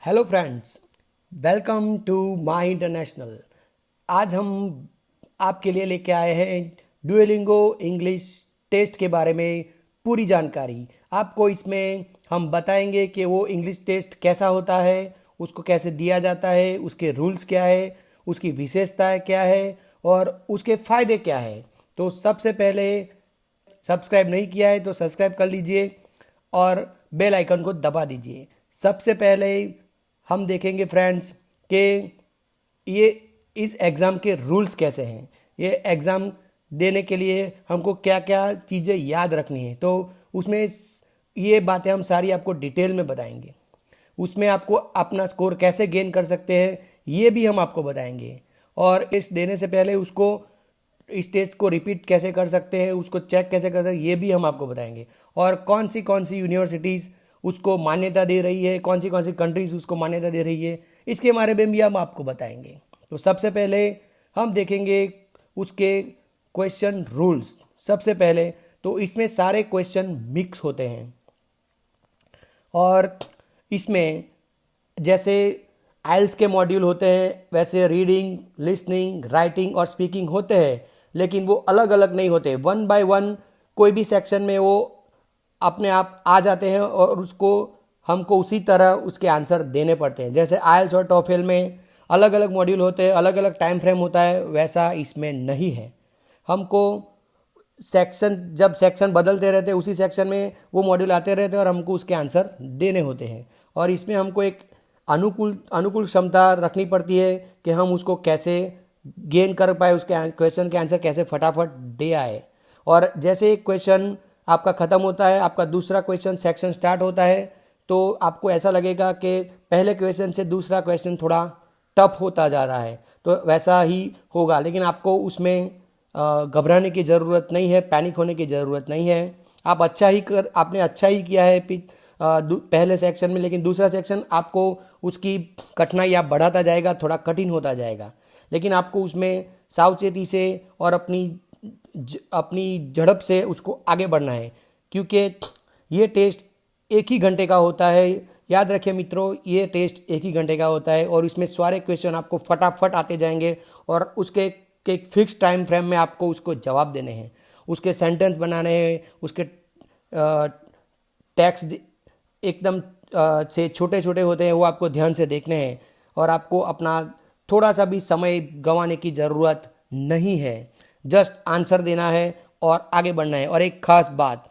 Hello friends, welcome to my international. आज हम आपके लिए लेके आए हैं डुओलिंगो इंग्लिश टेस्ट के बारे में पूरी जानकारी। आपको इसमें हम बताएंगे कि वो इंग्लिश टेस्ट कैसा होता है, उसको कैसे दिया जाता है, उसके रूल्स क्या है, उसकी विशेषताएं क्या है और उसके फ़ायदे क्या है। तो सबसे पहले सब्सक्राइब नहीं किया है तो सब्सक्राइब कर लीजिए और बेल आइकन को दबा दीजिए। सबसे पहले हम देखेंगे फ्रेंड्स कि ये इस एग्ज़ाम के रूल्स कैसे हैं। ये एग्ज़ाम देने के लिए हमको क्या क्या चीज़ें याद रखनी है, तो उसमें ये बातें हम सारी आपको डिटेल में बताएंगे। उसमें आपको अपना स्कोर कैसे गेन कर सकते हैं ये भी हम आपको बताएंगे। और इस देने से पहले उसको इस टेस्ट को रिपीट कैसे कर सकते हैं, उसको चेक कैसे कर सकते हैं, ये भी हम आपको बताएंगे। और कौन सी यूनिवर्सिटीज़ उसको मान्यता दे रही है, कौन सी कंट्रीज़ उसको मान्यता दे रही है, इसके बारे में भी हम आपको बताएंगे। तो सबसे पहले हम देखेंगे उसके क्वेश्चन रूल्स। सबसे पहले तो इसमें सारे क्वेश्चन मिक्स होते हैं और इसमें जैसे आइल्स के मॉड्यूल होते हैं वैसे रीडिंग, लिसनिंग, राइटिंग और स्पीकिंग होते हैं, लेकिन वो अलग अलग नहीं होते। वन बाय वन कोई भी सेक्शन में वो अपने आप आ जाते हैं और उसको हमको उसी तरह उसके आंसर देने पड़ते हैं। जैसे आइल्स और टॉफेल में अलग अलग मॉड्यूल होते हैं, अलग अलग टाइम फ्रेम होता है, वैसा इसमें नहीं है। हमको जब सेक्शन बदलते रहते हैं उसी सेक्शन में वो मॉड्यूल आते रहते हैं और हमको उसके आंसर देने होते हैं। और इसमें हमको एक अनुकूल क्षमता रखनी पड़ती है कि हम उसको कैसे गेन कर पाए, उसके क्वेश्चन के आंसर कैसे फटाफट दे आए। और जैसे एक क्वेश्चन आपका ख़त्म होता है, आपका दूसरा क्वेश्चन सेक्शन स्टार्ट होता है, तो आपको ऐसा लगेगा कि पहले क्वेश्चन से दूसरा क्वेश्चन थोड़ा टफ होता जा रहा है, तो वैसा ही होगा। लेकिन आपको उसमें घबराने की ज़रूरत नहीं है, पैनिक होने की ज़रूरत नहीं है। आपने अच्छा ही किया है पहले सेक्शन में, लेकिन दूसरा सेक्शन आपको उसकी कठिनाई आप बढ़ाता जाएगा, थोड़ा कठिन होता जाएगा। लेकिन आपको उसमें सावचेती से और अपनी झड़प से उसको आगे बढ़ना है, क्योंकि ये टेस्ट एक ही घंटे का होता है। याद रखिए मित्रों, ये टेस्ट एक ही घंटे का होता है और इसमें सारे क्वेश्चन आपको फटाफट आते जाएंगे और उसके एक फिक्स टाइम फ्रेम में आपको उसको जवाब देने हैं, उसके सेंटेंस बनाने हैं, उसके टैक्स एकदम से छोटे छोटे होते हैं वो आपको ध्यान से देखने हैं और आपको अपना थोड़ा सा भी समय गंवाने की ज़रूरत नहीं है। जस्ट आंसर देना है और आगे बढ़ना है। और एक खास बात,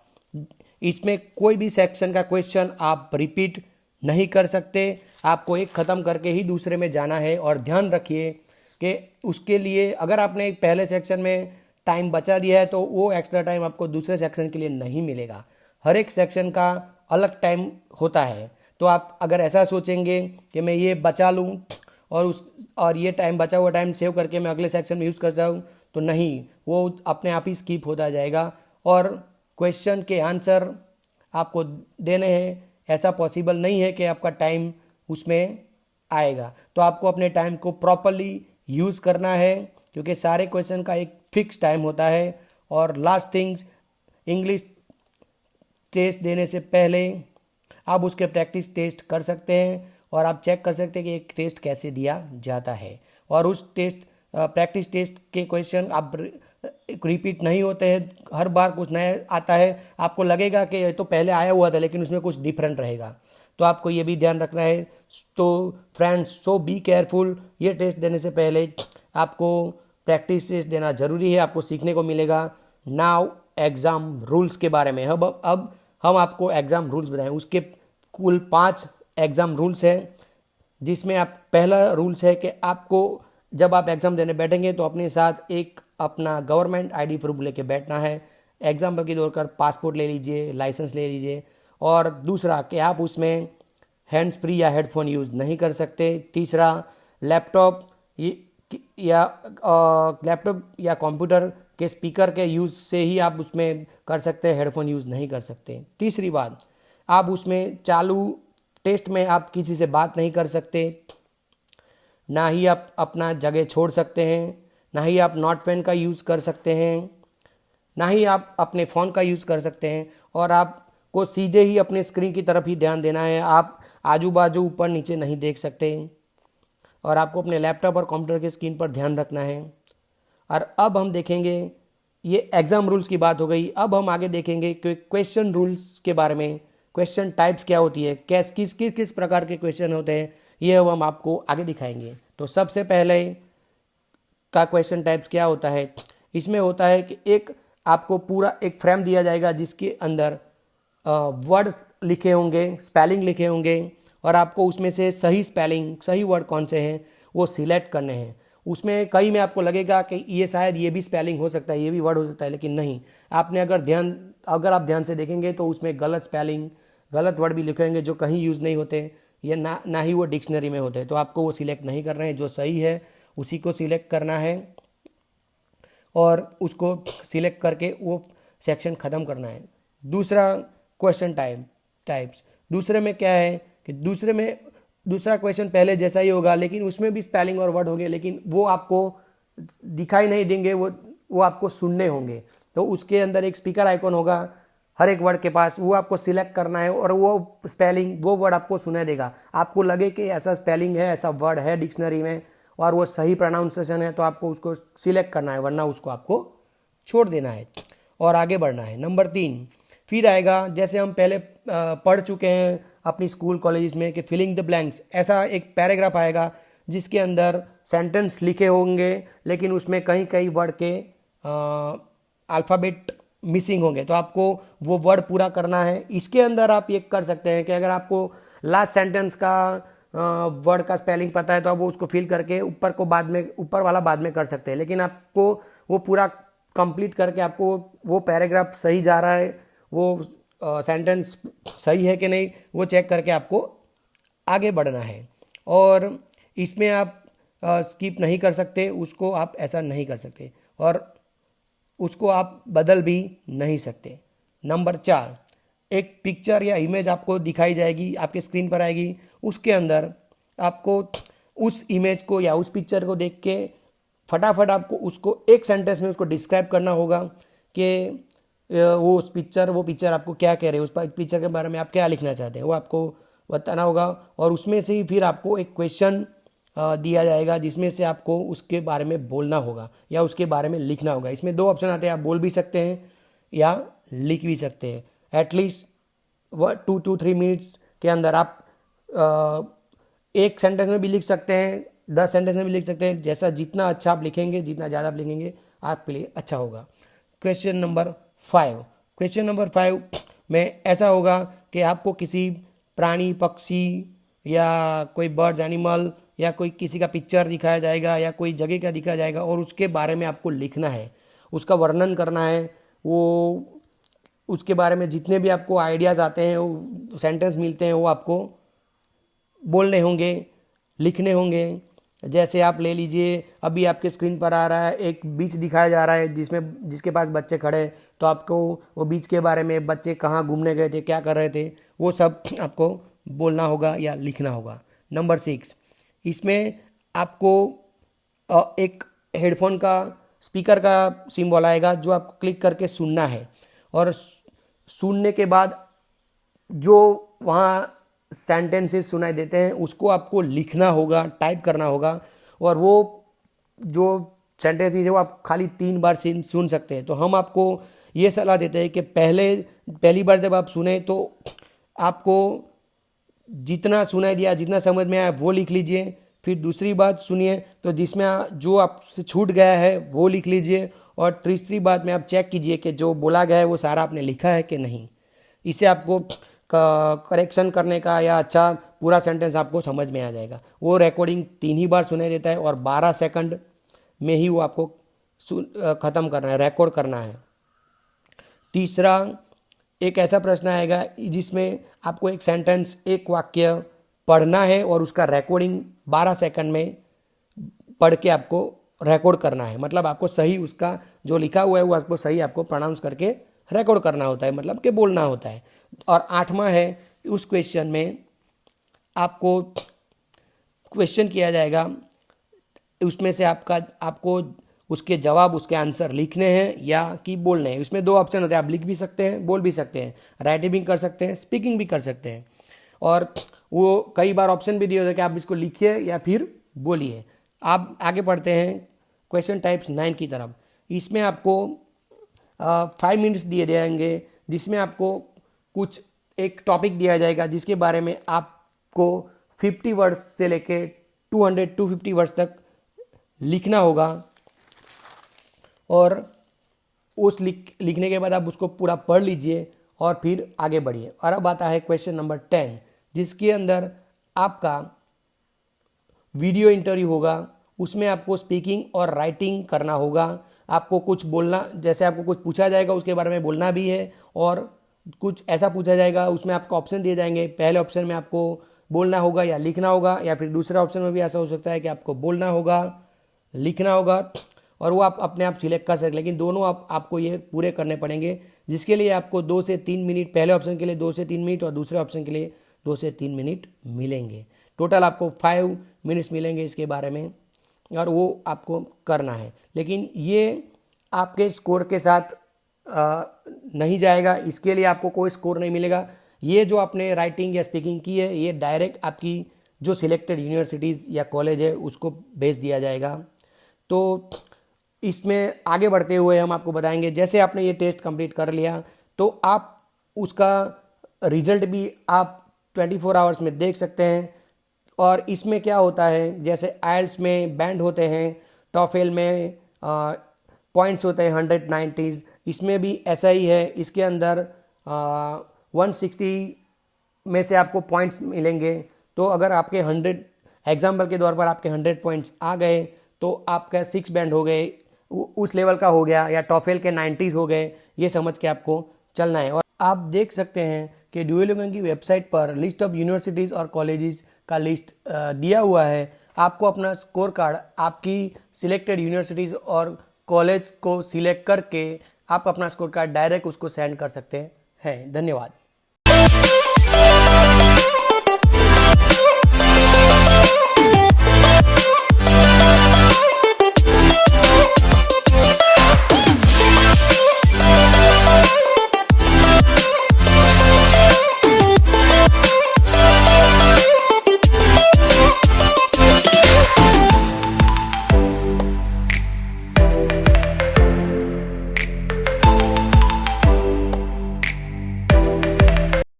इसमें कोई भी सेक्शन का क्वेश्चन आप रिपीट नहीं कर सकते, आपको एक ख़त्म करके ही दूसरे में जाना है। और ध्यान रखिए कि उसके लिए अगर आपने एक पहले सेक्शन में टाइम बचा दिया है तो वो एक्स्ट्रा टाइम आपको दूसरे सेक्शन के लिए नहीं मिलेगा। हर एक सेक्शन का अलग टाइम होता है, तो आप अगर ऐसा सोचेंगे कि मैं ये बचा लूँ और ये टाइम बचा हुआ टाइम सेव करके मैं अगले सेक्शन में यूज़ कर जाऊँ, तो नहीं, वो अपने आप ही स्किप होता जाएगा और क्वेश्चन के आंसर आपको देने हैं। ऐसा पॉसिबल नहीं है कि आपका टाइम उसमें आएगा, तो आपको अपने टाइम को प्रॉपरली यूज़ करना है, क्योंकि सारे क्वेश्चन का एक फिक्स टाइम होता है। और लास्ट थिंग्स, इंग्लिश टेस्ट देने से पहले आप उसके प्रैक्टिस टेस्ट कर सकते हैं और आप चेक कर सकते हैं कि एक टेस्ट कैसे दिया जाता है। और उस प्रैक्टिस टेस्ट के क्वेश्चन आप रिपीट नहीं होते हैं, हर बार कुछ नया आता है। आपको लगेगा कि ये तो पहले आया हुआ था लेकिन उसमें कुछ डिफरेंट रहेगा, तो आपको ये भी ध्यान रखना है। तो फ्रेंड्स, सो बी केयरफुल। ये टेस्ट देने से पहले आपको प्रैक्टिस टेस्ट देना ज़रूरी है, आपको सीखने को मिलेगा। नाउ एग्ज़ाम रूल्स के बारे में अब हम आपको एग्ज़ाम रूल्स बताएं। उसके कुल 5 एग्ज़ाम रूल्स हैं, जिसमें आप पहला रूल्स है कि आपको जब आप एग्ज़ाम देने बैठेंगे तो अपने साथ एक अपना गवर्नमेंट आईडी प्रूफ लेके बैठना है। एग्जाम्पल के तौर पर पासपोर्ट ले लीजिए, लाइसेंस ले लीजिए। और दूसरा कि आप उसमें हैंड्स फ्री या हेडफोन यूज़ नहीं कर सकते। तीसरा, लैपटॉप या कंप्यूटर के स्पीकर के यूज़ से ही आप उसमें कर सकते हैं, हेडफोन यूज़ नहीं कर सकते। तीसरी बात, आप उसमें चालू टेस्ट में आप किसी से बात नहीं कर सकते, ना ही आप अपना जगह छोड़ सकते हैं, ना ही आप नोट पेन का यूज़ कर सकते हैं, ना ही आप अपने फ़ोन का यूज़ कर सकते हैं। और आपको सीधे ही अपने स्क्रीन की तरफ ही ध्यान देना है। आप आजू बाजू ऊपर नीचे नहीं देख सकते और आपको अपने लैपटॉप और कंप्यूटर की स्क्रीन पर ध्यान रखना है। और अब हम देखेंगे, ये एग्ज़ाम रूल्स की बात हो गई। अब हम आगे देखेंगे कि क्वेश्चन रूल्स के बारे में, क्वेश्चन टाइप्स क्या होती है, किस प्रकार के क्वेश्चन होते हैं, ये अब हम आपको आगे दिखाएंगे। तो सबसे पहले का क्वेश्चन टाइप्स क्या होता है, इसमें होता है कि एक आपको पूरा एक फ्रेम दिया जाएगा जिसके अंदर वर्ड लिखे होंगे, स्पेलिंग लिखे होंगे और आपको उसमें से सही स्पेलिंग, सही वर्ड कौन से हैं वो सिलेक्ट करने हैं। उसमें कई में आपको लगेगा कि ये शायद ये भी स्पेलिंग हो सकता है, ये भी वर्ड हो सकता है, लेकिन नहीं। आपने अगर आप ध्यान से देखेंगे तो उसमें गलत स्पेलिंग, गलत वर्ड भी लिखे होंगे जो कहीं यूज़ नहीं होते या ना ही वो डिक्शनरी में होते। तो आपको वो सिलेक्ट नहीं करना है, जो सही है उसी को सिलेक्ट करना है और उसको सिलेक्ट करके वो सेक्शन ख़त्म करना है। दूसरा क्वेश्चन टाइप्स, दूसरे में क्या है कि दूसरा क्वेश्चन पहले जैसा ही होगा, लेकिन उसमें भी स्पेलिंग और वर्ड होंगे, लेकिन वो आपको दिखाई नहीं देंगे, वो आपको सुनने होंगे। तो उसके अंदर एक स्पीकर आइकॉन होगा हर एक वर्ड के पास, वो आपको सिलेक्ट करना है और वो स्पेलिंग, वो वर्ड आपको सुनाई देगा। आपको लगे कि ऐसा स्पेलिंग है, ऐसा वर्ड है डिक्शनरी में और वो सही प्रोनाउंसिएशन है, तो आपको उसको सिलेक्ट करना है, वरना उसको आपको छोड़ देना है और आगे बढ़ना है। नंबर 3 फिर आएगा, जैसे हम पहले पढ़ चुके हैं अपनी स्कूल कॉलेज में कि फिलिंग द ब्लैंक्स। ऐसा एक पैराग्राफ आएगा जिसके अंदर सेंटेंस लिखे होंगे, लेकिन उसमें कहीं कहीं वर्ड के अल्फ़ाबेट मिसिंग होंगे, तो आपको वो वर्ड पूरा करना है। इसके अंदर आप ये कर सकते हैं कि अगर आपको लास्ट सेंटेंस का वर्ड का स्पेलिंग पता है तो आप वो उसको फिल करके ऊपर वाला बाद में कर सकते हैं, लेकिन आपको वो पूरा कंप्लीट करके आपको वो पैराग्राफ सही जा रहा है, वो सेंटेंस सही है कि नहीं, वो चेक करके आपको आगे बढ़ना है। और इसमें आप स्किप नहीं कर सकते, उसको आप ऐसा नहीं कर सकते और उसको आप बदल भी नहीं सकते। नंबर 4, एक पिक्चर या इमेज आपको दिखाई जाएगी, आपके स्क्रीन पर आएगी। उसके अंदर आपको उस इमेज को या उस पिक्चर को देख के फटाफट आपको उसको एक सेंटेंस में उसको डिस्क्राइब करना होगा कि वो पिक्चर आपको क्या कह रहे हैं, उस पिक्चर के बारे में आप क्या लिखना चाहते हैं, वो आपको बताना होगा। और उसमें से ही फिर आपको एक क्वेश्चन दिया जाएगा जिसमें से आपको उसके बारे में बोलना होगा या उसके बारे में लिखना होगा। इसमें 2 ऑप्शन आते हैं, आप बोल भी सकते हैं या लिख भी सकते हैं। एटलीस्ट 2 to 3 मिनट्स के अंदर आप एक सेंटेंस में भी लिख सकते हैं, 10 सेंटेंस में भी लिख सकते हैं। जैसा जितना अच्छा आप लिखेंगे, जितना ज़्यादा आप लिखेंगे, आपके लिए अच्छा होगा। क्वेश्चन नंबर 5 में ऐसा होगा कि आपको किसी प्राणी, पक्षी या कोई बर्ड्स एनिमल या कोई किसी का पिक्चर दिखाया जाएगा या कोई जगह का दिखाया जाएगा और उसके बारे में आपको लिखना है, उसका वर्णन करना है। वो उसके बारे में जितने भी आपको आइडियाज़ आते हैं, सेंटेंस मिलते हैं, वो आपको बोलने होंगे, लिखने होंगे। जैसे आप ले लीजिए, अभी आपके स्क्रीन पर आ रहा है एक बीच दिखाया जा रहा है जिसके पास बच्चे खड़े हैं, तो आपको वो बीच के बारे में, बच्चे कहाँ घूमने गए थे, क्या कर रहे थे, वो सब आपको बोलना होगा या लिखना होगा। नंबर 6, इसमें आपको एक हेडफोन का स्पीकर का सिंबल आएगा जो आपको क्लिक करके सुनना है और सुनने के बाद जो वहाँ सेंटेंसेस सुनाई देते हैं उसको आपको लिखना होगा, टाइप करना होगा। और वो जो सेंटेंसेस है वो आप खाली 3 बार सुन सकते हैं। तो हम आपको ये सलाह देते हैं कि पहली बार जब आप सुने तो आपको जितना सुनाई दिया, जितना समझ में आया वो लिख लीजिए। फिर दूसरी बात सुनिए तो जिसमें जो आपसे छूट गया है वो लिख लीजिए और तीसरी बात में आप चेक कीजिए कि जो बोला गया है वो सारा आपने लिखा है कि नहीं। इससे आपको करेक्शन करने का या अच्छा पूरा सेंटेंस आपको समझ में आ जाएगा। वो रिकॉर्डिंग 3 ही बार सुनाई देता है और 12 सेकंड में ही वो आपको ख़त्म करना है, रिकॉर्ड करना है। तीसरा, एक ऐसा प्रश्न आएगा जिसमें आपको एक सेंटेंस, एक वाक्य पढ़ना है और उसका रिकॉर्डिंग 12 सेकंड में पढ़ के आपको रिकॉर्ड करना है। मतलब आपको सही उसका जो लिखा हुआ है वो आपको सही आपको प्रोनाउंस करके रिकॉर्ड करना होता है, मतलब कि बोलना होता है। और 8वां है, उस क्वेश्चन में आपको क्वेश्चन किया जाएगा, उसमें से आपको उसके जवाब, उसके आंसर लिखने हैं या कि बोलने हैं। उसमें 2 ऑप्शन होते हैं, आप लिख भी सकते हैं, बोल भी सकते हैं, राइटिंग भी कर सकते हैं, स्पीकिंग भी कर सकते हैं। और वो कई बार ऑप्शन भी दिए होते हैं कि आप इसको लिखिए या फिर बोलिए। आप आगे पढ़ते हैं क्वेश्चन टाइप्स 9 की तरफ। इसमें आपको 5 मिनट्स दिए जाएंगे, जिसमें आपको कुछ एक टॉपिक दिया जाएगा जिसके बारे में आपको 50 वर्ड्स से लेके 250 वर्ड्स तक लिखना होगा, और उस लिखने के बाद आप उसको पूरा पढ़ लीजिए और फिर आगे बढ़िए। और अब आता है क्वेश्चन नंबर 10, जिसके अंदर आपका वीडियो इंटरव्यू होगा। उसमें आपको स्पीकिंग और राइटिंग करना होगा। आपको कुछ बोलना, जैसे आपको कुछ पूछा जाएगा उसके बारे में बोलना भी है, और कुछ ऐसा पूछा जाएगा उसमें आपको ऑप्शन दिए जाएंगे। पहले ऑप्शन में आपको बोलना होगा या लिखना होगा, या फिर दूसरे ऑप्शन में भी ऐसा हो सकता है कि आपको बोलना होगा, लिखना होगा, और वो आप अपने आप सिलेक्ट कर सकते। लेकिन दोनों आपको ये पूरे करने पड़ेंगे, जिसके लिए आपको 2 से 3 मिनट, पहले ऑप्शन के लिए 2 से 3 मिनट और दूसरे ऑप्शन के लिए 2 से 3 मिनट मिलेंगे। टोटल आपको 5 मिनट्स मिलेंगे इसके बारे में, और वो आपको करना है। लेकिन ये आपके स्कोर के साथ नहीं जाएगा, इसके लिए आपको कोई स्कोर नहीं मिलेगा। ये जो आपने राइटिंग या स्पीकिंग की है, ये डायरेक्ट आपकी जो सिलेक्टेड यूनिवर्सिटीज़ या कॉलेज है उसको भेज दिया जाएगा। तो इसमें आगे बढ़ते हुए हम आपको बताएंगे, जैसे आपने ये टेस्ट कंप्लीट कर लिया तो आप उसका रिजल्ट भी आप 24 आवर्स में देख सकते हैं। और इसमें क्या होता है, जैसे आइल्स में बैंड होते हैं, टॉफेल में पॉइंट्स होते हैं 190, इसमें भी ऐसा ही है। इसके अंदर 160 में से आपको पॉइंट्स मिलेंगे। तो अगर आपके 100, एग्जाम्पल के तौर पर आपके 100 पॉइंट्स आ गए तो आपका 6 बैंड हो गए, उस लेवल का हो गया, या टॉफेल के 90s हो गए। ये समझ के आपको चलना है। और आप देख सकते हैं कि डुओलिंगो की वेबसाइट पर लिस्ट ऑफ यूनिवर्सिटीज़ और कॉलेजेस का लिस्ट दिया हुआ है। आपको अपना स्कोर कार्ड आपकी सिलेक्टेड यूनिवर्सिटीज़ और कॉलेज को सिलेक्ट करके आप अपना स्कोर कार्ड डायरेक्ट उसको सेंड कर सकते हैं। धन्यवाद।